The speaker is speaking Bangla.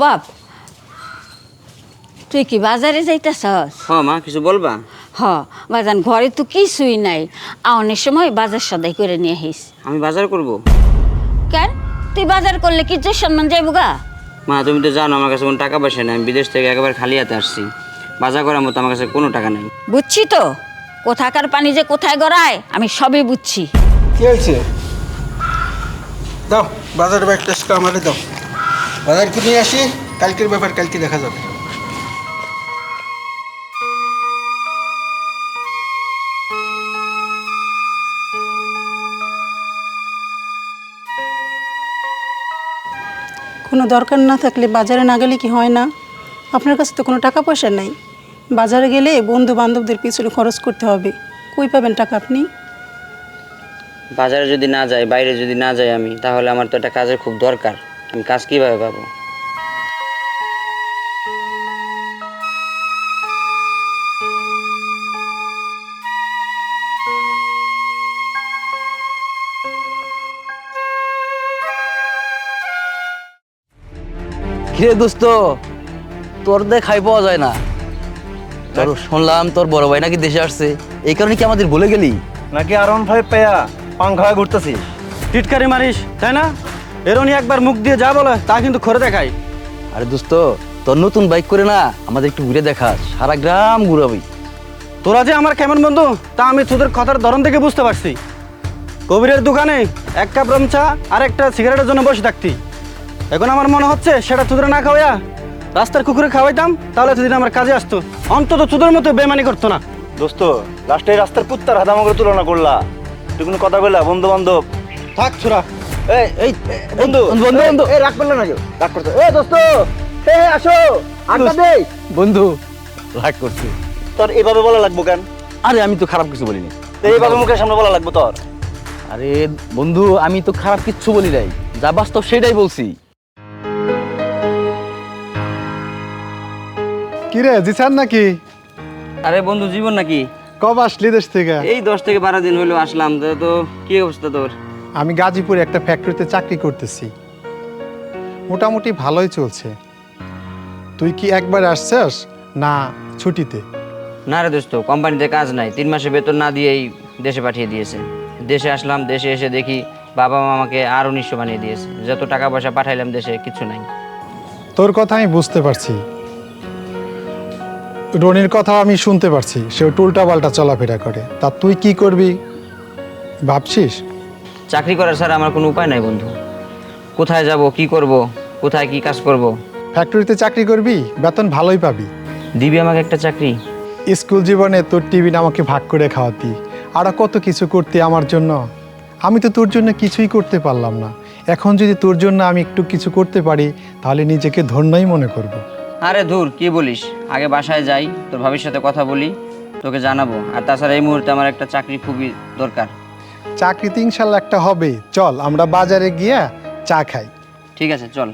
বাপ, তুই কি বাজারে যাইতেছস? মা কিছু বলবা? বাজান, ঘরে তো কিছুই নাই। অনেক সময় বাজার সদাই করে নিয়ে আহিস। আমি বাজার করব? কেন, তুই বাজার করলে কি তোর সম্মান যাইব গা? মা তুমি তো জানো আমার কাছে কোনো টাকা পয়সা নাই, আমি বিদেশ থেকে একেবারে খালি হাতে আসছি। বাজার করার মতো আমার কাছে কোনো টাকা নাই। বুঝছি তো, কোথাকার পানি যে কোথায় গড়ায় আমি সবই বুঝছি। কি হয়েছে? দাও বাজার ব্যাগটা আমারে দাও। বাজার কি নিয়ে আসি, কালকের ব্যাপার কালকে দেখা যাবে। কোনো দরকার না থাকলে বাজারে না গেলে কি হয় না? আপনার কাছে তো কোনো টাকা পয়সা নাই। বাজারে গেলে বন্ধু বান্ধবদের পিছনে খরচ করতে হবে, কই পাবেন টাকা আপনি? বাজারে যদি না যাই, বাইরে যদি না যাই আমি, তাহলে আমার তো একটা কাজের খুব দরকার। আমি কাজ কিভাবে পাবো? কিরে দোস্ত, তোর দেখাই পাওয়া যায় না। তোর শুনলাম তোর বড় ভাই নাকি দেশে আসছে, এই কারণে কি আমাদের ভুলে গেলি নাকি? আর1 5 পেয়া পাংখা ঘুরতেছি, টিটকারি মারিস তাই না? এরনি একবার মুখ দিয়ে যা বলে তা কিন্তু করে দেখাই। আরে দোস্ত, তোর নতুন বাইক করে না আমাদের একটু ঘুরে দেখাস, সারা গ্রাম ঘুরাবি। তোরা যে আমার কেমন বন্ধু তা আমি তোদের কথার ধরন থেকে বুঝতে পারছি। কবিরের দোকানে 1 কাপ রম চা আর একটা সিগারেটের জন্য বসে থাকতি, এখন আমার মনে হচ্ছে সেটা তোদের না খাওয়াইয়া রাস্তার কুকুরে খাওয়াইতাম, তাহলে এতদিন আমার কাজে আসতো। অন্তত তোদের মতো বেমানি করতো না। দোস্ত, লাস্টে রাস্তার কুত্তার হাদামাগের তুলনা করলা, তুই কোনো কথা বললা? বন্ধু বান্ধব থাক ছোড়া। এই বন্ধু বন্ধু বন্ধু এই রাগ করলে না, কেউ রাগ করতে। দোস্ত আসো আড্ডা দেই। বন্ধু রাগ করছি। তোর এইভাবে বলা লাগবো কেন? আরে আমি তো খারাপ কিছু বলিনি। এইভাবে মুখের সামনে বলা লাগবো তোর? আরে বন্ধু, আমি তো খারাপ কিচ্ছু বলি নাই, যা বাস্তব সেটাই বলছি। কিরে জিসান নাকি? আরে বন্ধু, জীবন নাকি? কবে আসলি দেশ থেকে? এই 10 থেকে 12 দিন হলো আসলাম। তো কি অবস্থা তোর? আমি গাজীপুরে একটা ফ্যাক্টরিতে চাকরি করতেছি, মোটামুটি ভালোই চলছে। তুই কি একবার আসছস না ছুটিতে? না রে দোস্ত, কোম্পানিতে কাজ নাই, 3 মাসে বেতন না দিয়েই দেশে পাঠিয়ে দিয়েছে। দেশে আসলাম, দেশে এসে দেখি বাবা মা আমাকে আরও নিঃস্ব বানিয়ে দিয়েছে। যত টাকা পয়সা পাঠাইলাম দেশে কিছু নাই। তোর কথা আমি বুঝতে পারছি, রনির কথা আমি শুনতে পারছি, সে উল্টা পাল্টা চলাফেরা করে। তা তুই কি করবি ভাবছিস? চাকরি করার স্যার আমার কোনো উপায় নাই বন্ধু। কোথায় যাব, কি করব, কোথায় কি কাজ করব? ফ্যাক্টরিতে চাকরি করবি, বেতন ভালোই পাবি। দিবি আমাকে একটা চাকরি? স্কুল জীবনে তোর টিফিন আমাকে ভাগ করে খাওয়াতি, আরও কত কিছু করতে আমার জন্য। আমি তো তোর জন্য কিছুই করতে পারলাম না, এখন যদি তোর জন্য আমি একটু কিছু করতে পারি তাহলে নিজেকে ধন্যই মনে করব। আরে ধুর, কি বলিস? আগে বাসায় যাই, তোর ভাবির সাথে কথা বলি, তোকে জানাবো। আর তাছাড়া এই মুহূর্তে আমার একটা চাকরি খুবই দরকার। চাকরি তো ইনশাল্লাহ একটা হবে। চল আমরা বাজারে গিয়ে চা খাই। ঠিক আছে, চল।